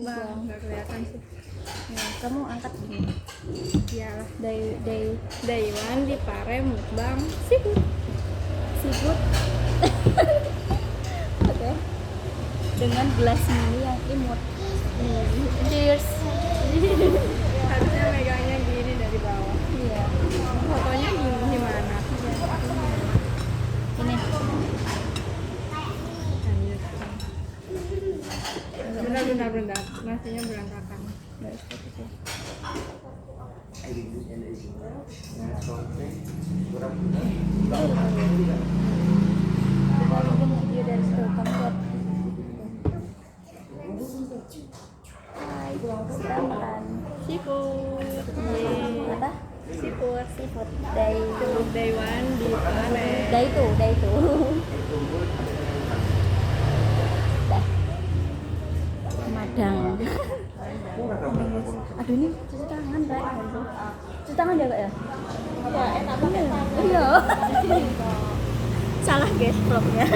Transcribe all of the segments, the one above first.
mukbang. nggak kelihatan sih. Ya, kamu angkat gini. Iyalah. Day One di Pare mukbang seafood. Oke. Dengan gelas mini yang imut. Cheers. Harusnya megangnya gini dari bawah. Iya. Fotonya gimana? Ini. Benar. Nasinya berantakan. Video dari situ kamu lihat. Hai, kita makan Seafood. apa? Seafood. Day One di Pare. Day itu. Dah. Madang. Aduh ini cuci tangan, Rek. Cuci tangan ya, Kak ya? Ya enak pakai tangan. Iya. Salah guys vlognya.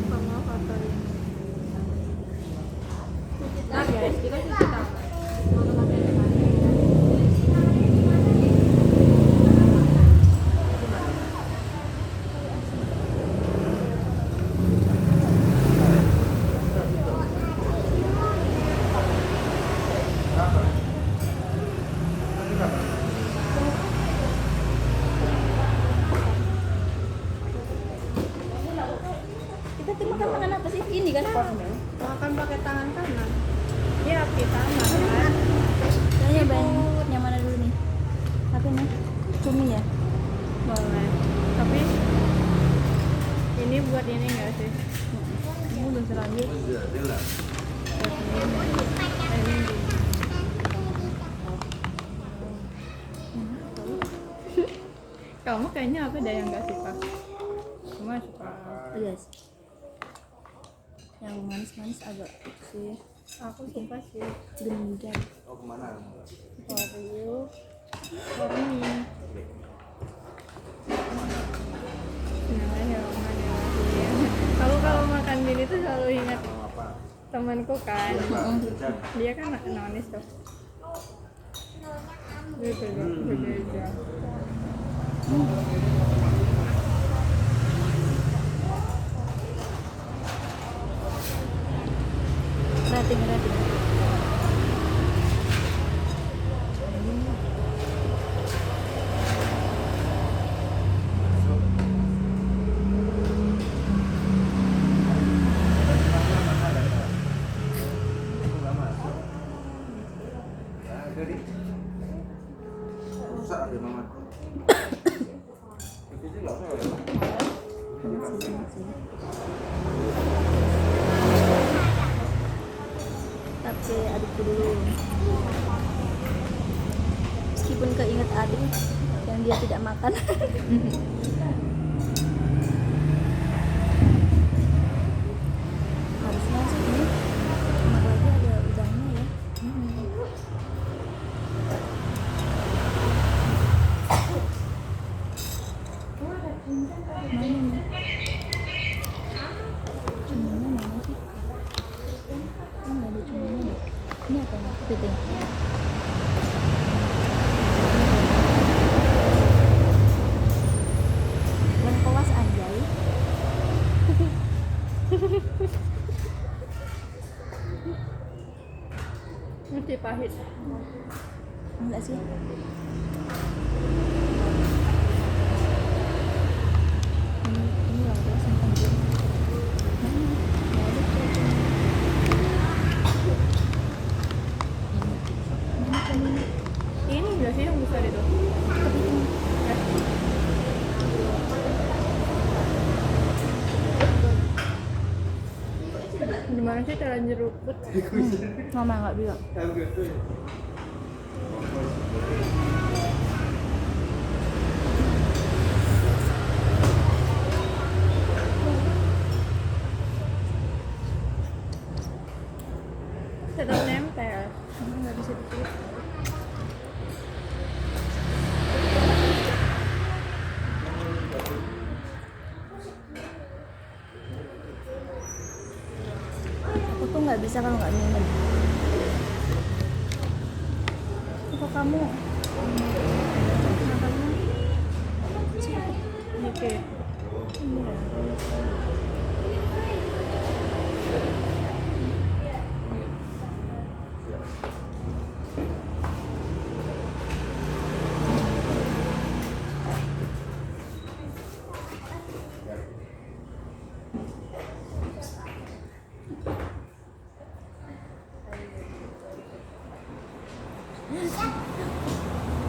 Sama foto ini. Nah guys, kita cuci tangan. Mana pakai tangan. Kita tuh makan apa sih? Ini kan Makan pakai tangan kanan. Iya, kita makan. kayaknya yang mana dulu nih? Apa nih? Cumi ya? Boleh. Tapi ini buat ini enggak sih? Ini udah terlanjur. Kamu kayaknya apa ada yang nggak suka? Cuma suka. Iya sih. Yang manis-manis agak sih. Aku suka sih. Genjang. Oreo, Corny. Kalau makan gini tuh selalu ingat temanku kan. Dia kan nonis tuh. Gitu aja. Rating. Tapi adikku dulu. Meskipun keinget adik yang dia tidak makan. Harusnya sih ini enak lagi ada udangnya ya. Mana nih? Cuminya mana sih? Oh, nggak ada cuminya deh. Ini apa nih? Kepiting. Lengkoas anjay. Mesti pahit. Enggak sih. Ini lengkoas yang penting. Nggak ada cuminya. Mana cuminya? Ini enggak sih yang besar itu? Kepiting. Gimana sih terlanjur ruput? Mama nggak bilang. Tetap nempel. Nggak bisa ditutup. Aku tuh nggak bisa kalau nggak minum. kamu makannya oke.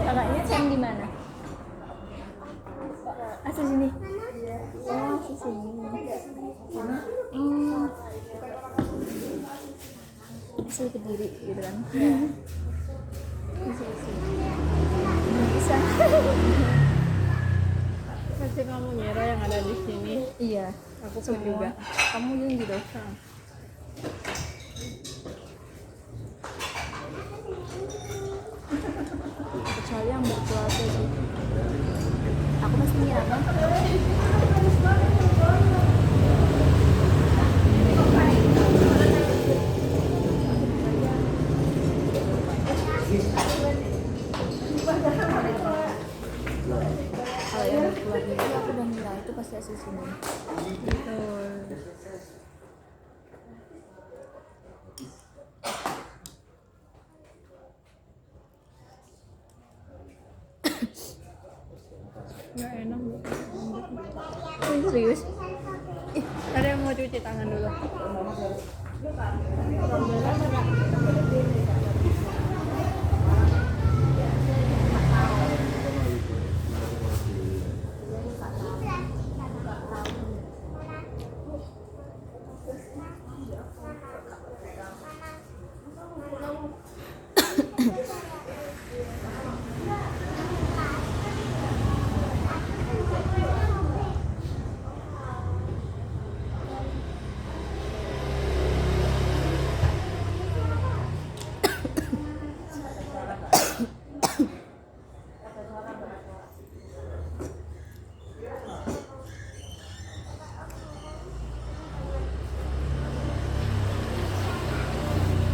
kakaknya Sam di mana? Asal sini. Oh, asal sini. Asal Kediri gitu kan? Bisa. Pasti kamu ngira yang ada di sini. Iya. Aku pun juga. Kamu juga gitu. Kecuali yang berkeluarga sih. Aku pasti ngiranya kalau yang berkeluarga itu aku udah ngira itu pasti asli sini. Betul. Nggak enak. Oh, serius? Ada yang mau cuci tangan dulu?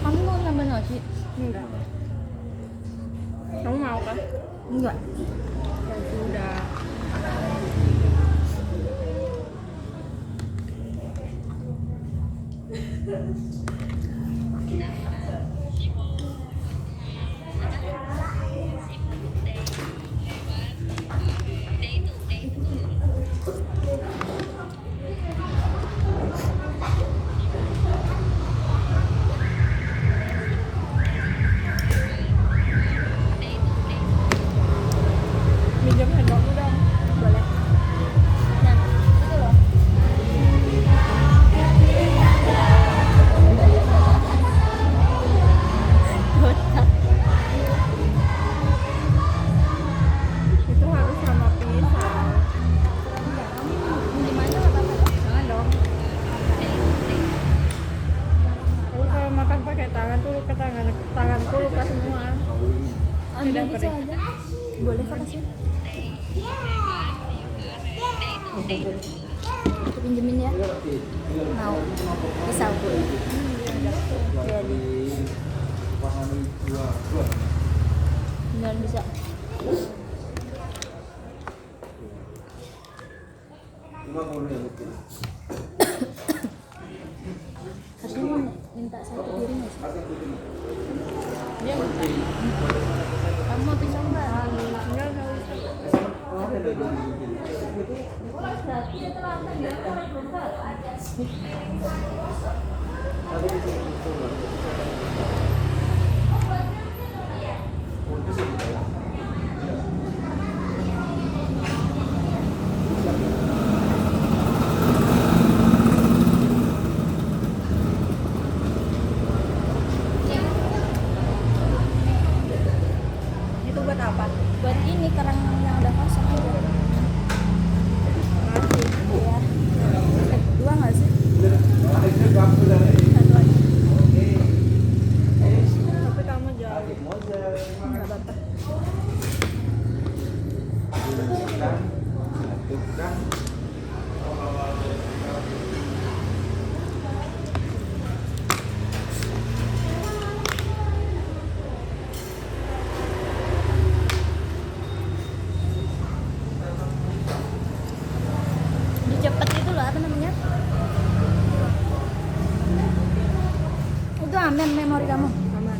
Kamu mau nambah nasi? Enggak. Kamu mau kan? Enggak. Ya sudah. Minjem handphone dong. Boleh. Nah, itu loh. Kotak. Itu harus sama pisau. Di mana apa apa? Jangan dong. Aku kalau makan pakai tangan tuh ke tanganku luka semua. Ambil Tidak gitu perih. aja. Boleh kok kasih. Aku pinjemin ya. Mau. Bisa aku. Jadi. Beneran bisa. Harusnya mau minta satu piring nggak sih? Dia minta. Kamu mau pisau nggak? Enggak usah. Itu buat apa? Buat ini kerang yang udah kosong aja. Masih. Iya. Dua nggak sih? Satu aja. Tapi kamu jauh. Nggak apa-apa. memori kamu? Aman.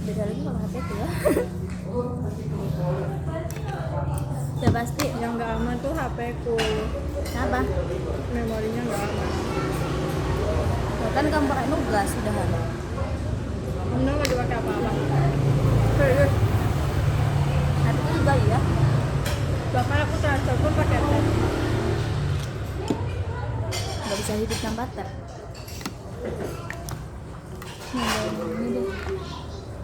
Beda lagi kalau HP itu ya. Udah pasti. Yang nggak aman tuh HP ku. Kenapa? Memorinya nggak aman. Kan kamu pakai nugas udah kan. Bener nggak dipakai apa-apa. Serius? HP itu juga ya? Bahkan aku transfer pun pakai tab. Gak bisa hidup tanpa tab. Ini deh.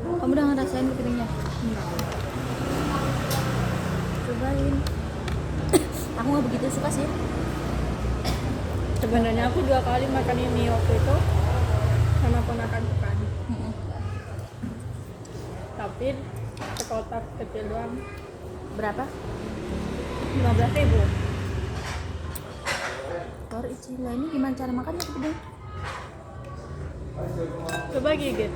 Kamu udah ngerasain keringnya? Enggak. Cobain. Aku nggak begitu suka sih. Sebenarnya aku 2 kali makan ini waktu itu sama ponakanku kan. Tapi sekotak kecil doang. Berapa? 15.000. Telur Ichila ini gimana cara makannya Bunda? Coba gigit.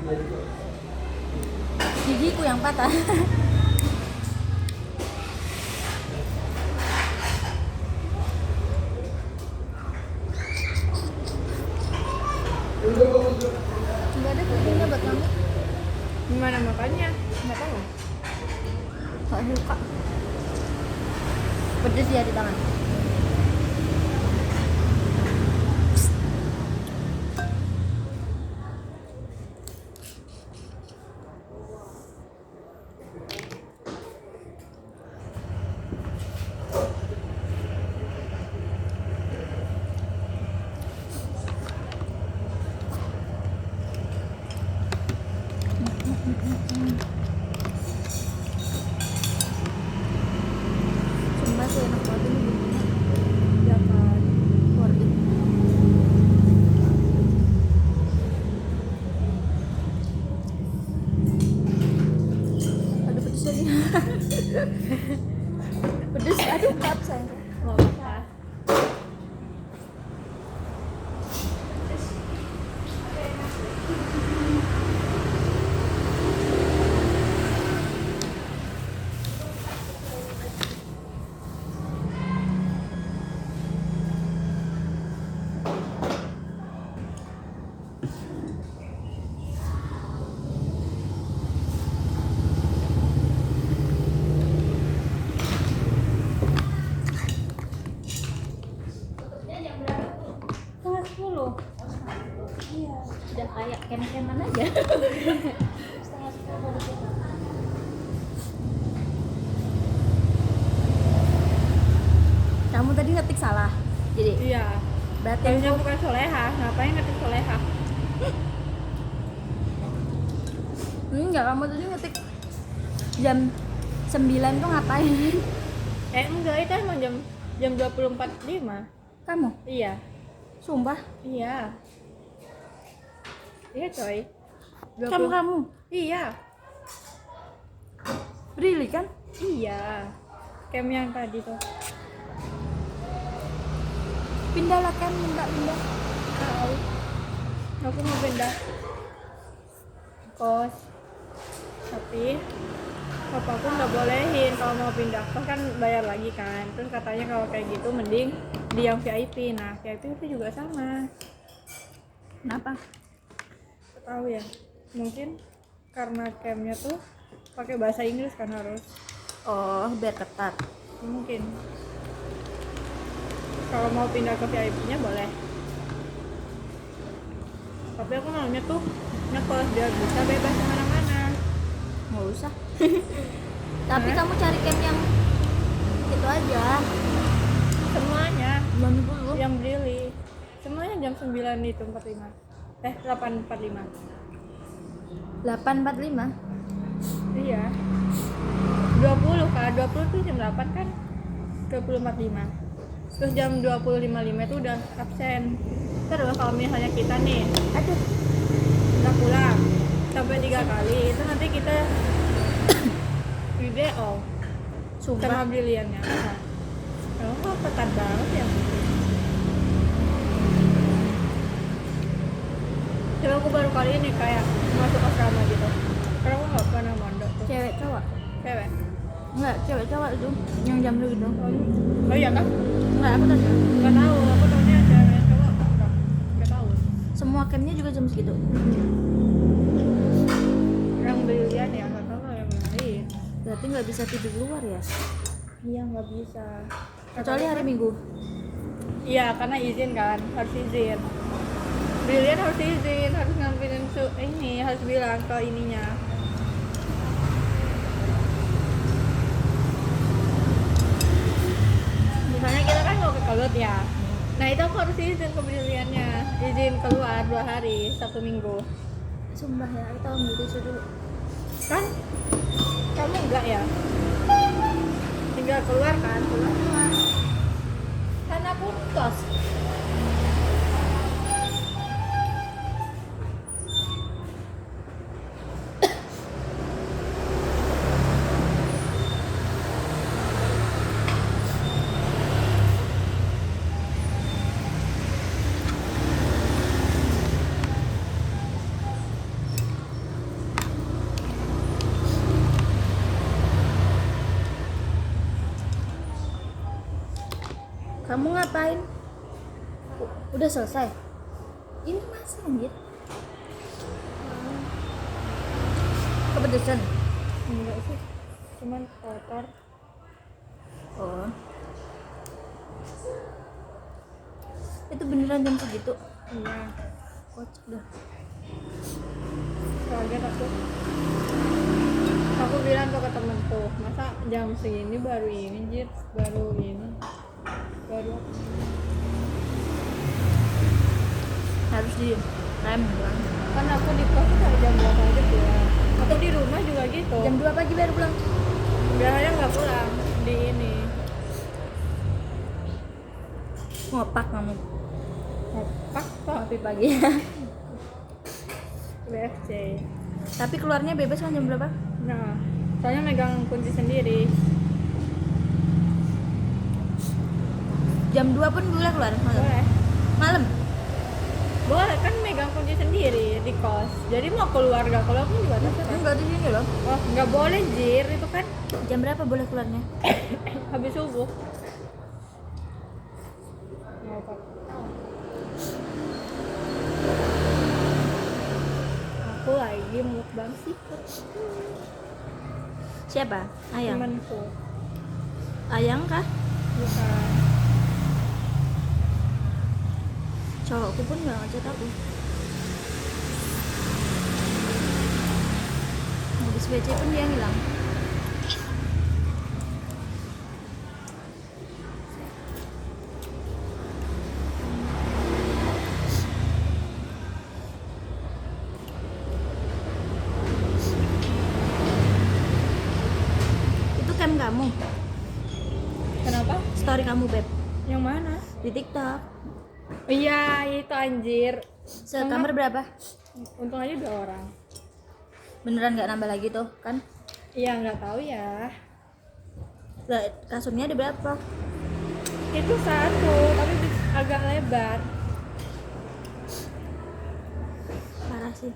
Gigiku yang patah. Nggak ada kuenya buat kamu. Gimana makannya? Nggak tahu. Nggak suka. Pedes ya di tangan. Sumpah sih enak banget ini bumbunya. Ya kan. Worth it. Aduh pedes lagi. Pedes, aduh kap sayang. Mau apa? Kelas 10. Iya, udah kayak kem-keman aja. Setengah 10 baru kita. Kamu tadi ngetik salah. Jadi Iya. berarti Kayaknya bukan soleha. Ngapain ngetik soleha? enggak, kamu tadi ngetik jam 9 tuh ngapain? Enggak, itu emang jam 24.05. Kamu? Iya. Sumpah? Iya. Iya coy. Kamu? Iya. Really kan? Iya. Cam yang tadi tuh. Pindah lah kan, pindah. Tahu. Aku mau pindah kos. Tapi papaku nggak bolehin kalau mau pindah kos kan bayar lagi kan. Terus katanya kalau kayak gitu mending di yang VIP. Nah, VIP itu juga sama. Kenapa? Tahu ya. Mungkin karena campnya tuh pakai bahasa Inggris kan harus. Oh, biar ketat. Mungkin. Kalau mau pindah ke VIP-nya boleh. Tapi aku maunya tuh ngekos biar bisa bebas kemana-mana. Nggak usah. Tapi kamu cari camp yang itu aja. Semuanya Belum dulu. yang Brili. Semuanya jam 9 itu 45. 8.45. 8.45. Iya. 20 kan. 20 tuh jam 8 kan. 20.45. Terus jam 20.55 itu udah absen. Terus kalau misalnya kita nih Aduh, udah pulang sampai 3 kali itu nanti kita video sama sumpah. briliannya. Kalau kok ketat banget ya. Coba aku baru kali ini kayak masuk asrama gitu. Karena aku nggak pernah mondok tuh. Cewek cowok? Cewek. Enggak, cewek cowok itu yang jam dulu gitu. Oh iya kan? Enggak, aku tanya. Nggak tahu. Aku tahunya cewek cowok. Nggak tahu. Semua campnya juga jam segitu. Yang brilian ya, nggak tahu kalau yang lain. Berarti nggak bisa tidur luar ya? Iya nggak bisa. Kecuali hari Minggu. Iya karena izin kan, harus izin. Brilian harus izin, harus ngambilin ini, harus bilang ke ininya. Misalnya kita kan mau ke Kelut ya. Nah itu aku harus izin ke Briliannya, izin keluar 2 hari, Sabtu Minggu. Sumpah ya, kita ambil tisu dulu. Kan kamu enggak ya? Tinggal keluar kan, keluar. Kan aku kos. Kamu ngapain? Udah selesai? Ini masih anjir. Kepedesan? Enggak sih, cuman kotor. Oh. Itu beneran jam segitu? Iya, Kocak dah. kaget aku bilang tuh ke temenku, masa jam segini baru ini Jit, baru Harus di rem kan? kan aku di kos tuh jam berapa aja pulang, aku di rumah juga gitu, Jam 2 pagi baru pulang. biasanya nggak pulang di ini Ngopak kamu. ngopak kok Ngopi pagi. BFC. Tapi keluarnya bebas kan jam berapa? Nah soalnya megang kunci sendiri. Jam 2 pun boleh keluar malam. Boleh, Malam? boleh kan megang kunci sendiri di kos, jadi mau keluar gak keluar pun juga terserah. Enggak di sini loh. Oh nggak boleh Jir, itu kan Jam berapa boleh keluarnya? habis subuh. Ngopak. Aku lagi mukbang seafood. Siapa? Ayang. Temanku. Ayang kah? Bukan. Cowokku pun nggak ngechat aku. Habis BC pun dia ngilang. Itu cam kamu, Kenapa? story kamu beb Yang mana? di TikTok. Iya, itu anjir. Sekamar berapa? Untung aja 2 orang. Beneran nggak nambah lagi tuh kan? Iya, nggak tahu ya. Lah, kasurnya ada berapa? Itu satu, tapi agak lebar. Parah sih.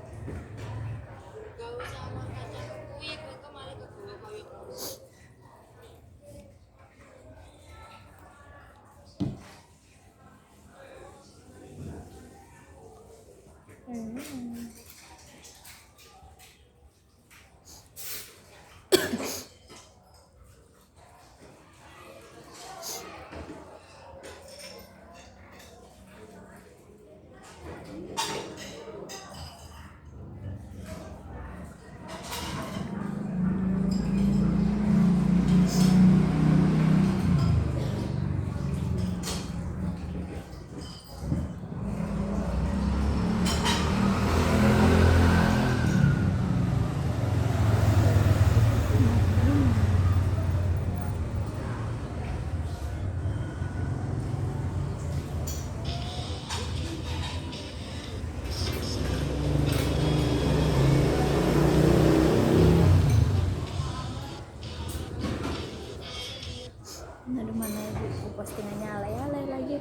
Aduh, mana ibuku postingannya alay-alay lagi.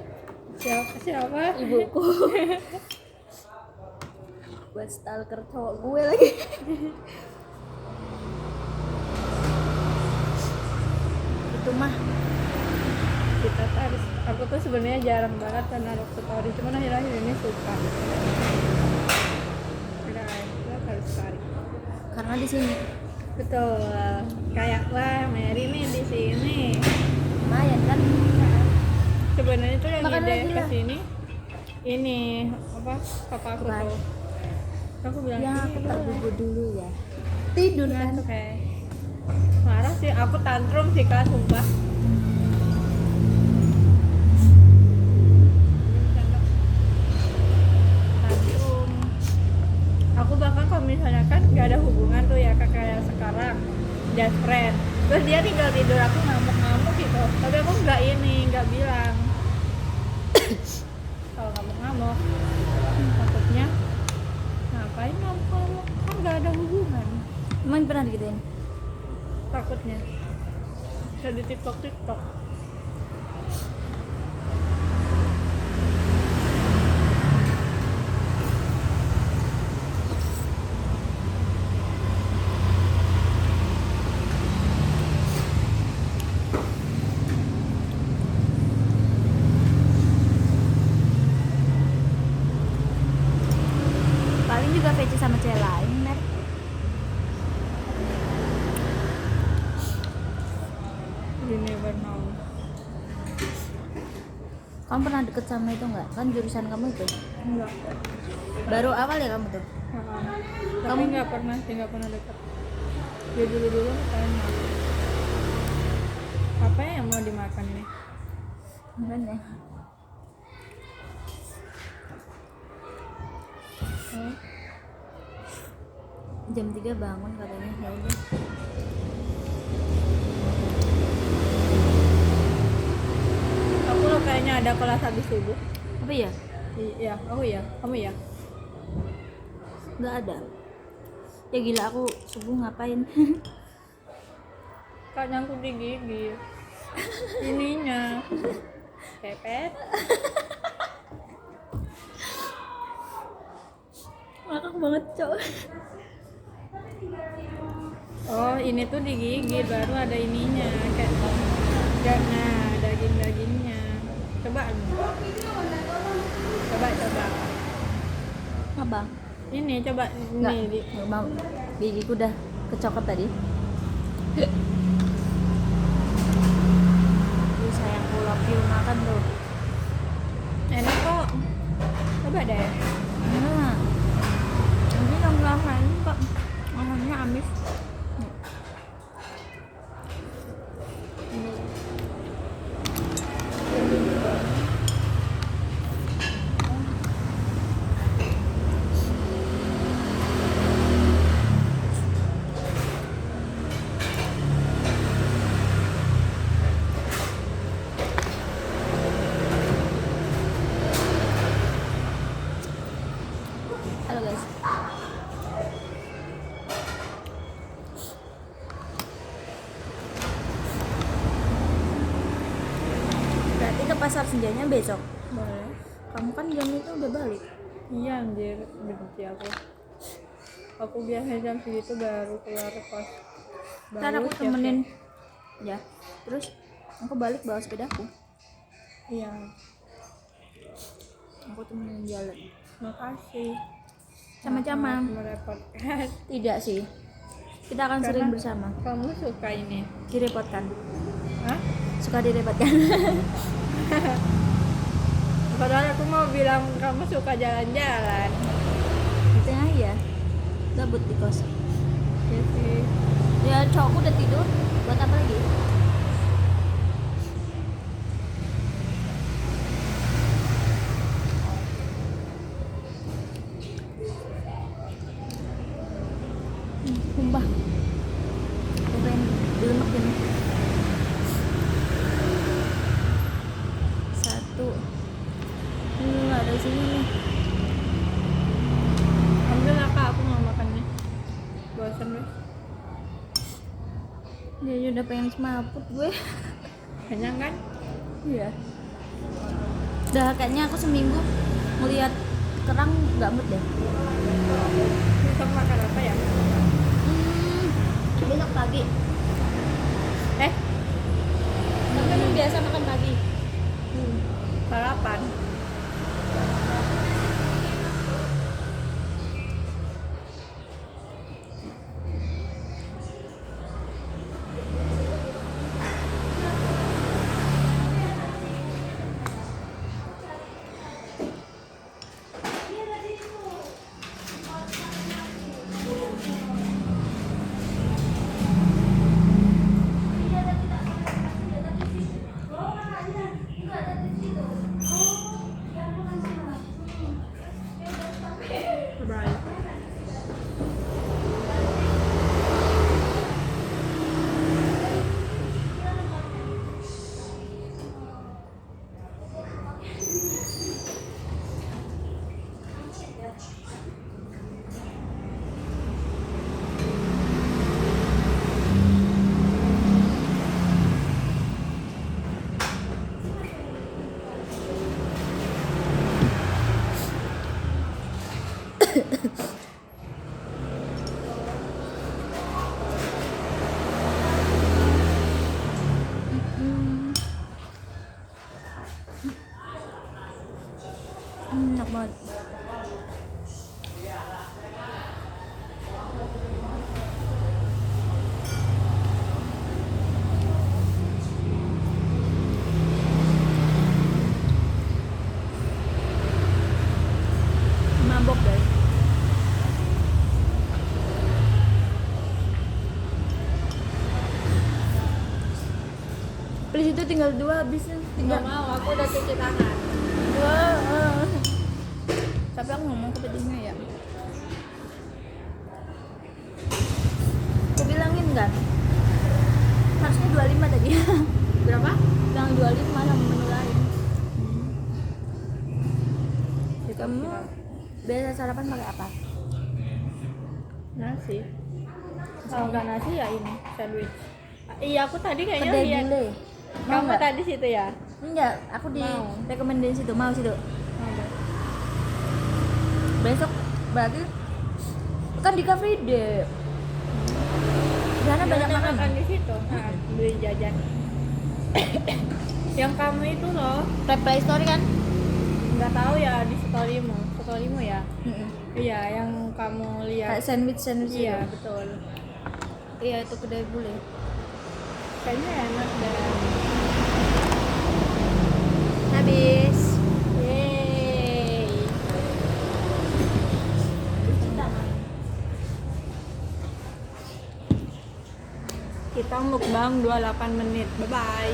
Siapa? Ibuku. Buat stalker cowok gue lagi. Itu mah Kita tuh harus, aku tuh sebenarnya jarang banget kan naruh story, cuman akhir-akhir ini suka. Oh di sini. Betul. Kayak wah Mary nih di sini. Lumayan kan? Sebenarnya tuh yang Makan ide lagi ke lah. sini apa papa aku Bukan. tuh. Aku bilang Ya "Ih, aku tak boleh." bubuk dulu ya. Tidur kan? Ngantuk kayak. Marah sih, aku tantrum sih kak, sumpah. Tantrum. Aku bahkan kalau misalnya kan gak ada hubungan tuh ya kayak sekarang, just friend. Terus dia tinggal tidur, aku ngamuk-ngamuk gitu. Tapi aku nggak bilang. Kalau ngamuk-ngamuk, takutnya ngapain ngamuk-ngamuk? Kan gak ada hubungan. Emang pernah digituin? Takutnya. Jadi TikTok. Paling juga VC sama cewek lain, Mer. You never know. Kamu pernah deket sama itu nggak? Kan jurusan kamu itu. Enggak. Baru awal ya kamu tuh? Tapi Kamu- nggak pernah dekat. Ya dulu tanya apa yang mau dimakan nih? Mana? Hmm? Jam 3 bangun katanya. Ya udah. Aku lo kayaknya ada kelas habis subuh. Apa ya? Iya, aku ya, kamu ya. Nggak ada. Ya gila aku subuh ngapain? Kak nyangkut di gigi. Ininya. Pepet. Ngakak banget, Cok. Oh, ini tuh di gigi baru ada ininya kayak nah, dagingnya. Coba. Abang. Ini coba Nggak, ini di nggak mau. Gigiku udah kecokot tadi. Tuh sayangku, love you, makan tuh. enak kok. Coba deh. Nah, ini lama-lama kok. Makannya amis. Halo guys. Berarti ke pasar senjanya besok. Boleh. Kamu kan jam itu udah balik. Iya anjir, benci aku. Aku biasanya jam segitu baru keluar kos. Ntar aku siap-siap. temenin. Ya. Terus aku balik bawa sepedaku. Iya, Aku temenin jalan. makasih. Sama-sama. Maaf merepotkan. Tidak sih. Kita akan sering Karena bersama. Kamu suka ini? Direpotkan. Hah? Suka direpotkan. Padahal aku mau bilang kamu suka jalan-jalan. Itu ya. Gabut di kos. Ya sih. Ya cowokku udah tidur. Buat apa lagi? Sumpah. Aku pengen dilemak ini. Satu. Ini nggak ada di sini nih. Ambil lah kak, aku mau makan nih. Bosan deh. Dia udah pengen semaput gue. Kenyang kan? Iya. Udah kayaknya aku seminggu ngeliat kerang nggak mood deh. Besok makan apa ya? Besok pagi. Eh, Tapi emang biasa makan pagi. sarapan. Bye. Enak banget. Mabok guys. Please itu tinggal 2 habisnya. Nggak mau, aku udah cuci tangan. 2. Tapi aku ngomong ke petinya ya. Aku bilangin kan. Harusnya 25 tadi. Berapa? Bilang 25 sama menu lain. Jadi kamu biasa sarapan pakai apa? Nasi. Kalau nggak nasi ya ini sandwich. Iya, aku tadi kayaknya Kedai lihat. gulai. Mau Kamu nggak? tadi situ ya? Enggak, aku di Mau. rekomendasi situ. Mau situ. Besok berarti kan di Car Free Day. Di sana banyak Jangan makanan. makan di situ. Nah, beli jajan. Yang kamu itu loh, Play Story kan? nggak tahu ya di storymu ya? Mm-mm. Iya, yang kamu lihat. Kayak sandwich Iya, itu. betul. Iya, itu kedai bule. Kayaknya enak deh. Habis. Yeay. Kita mukbang 28 menit. Bye bye.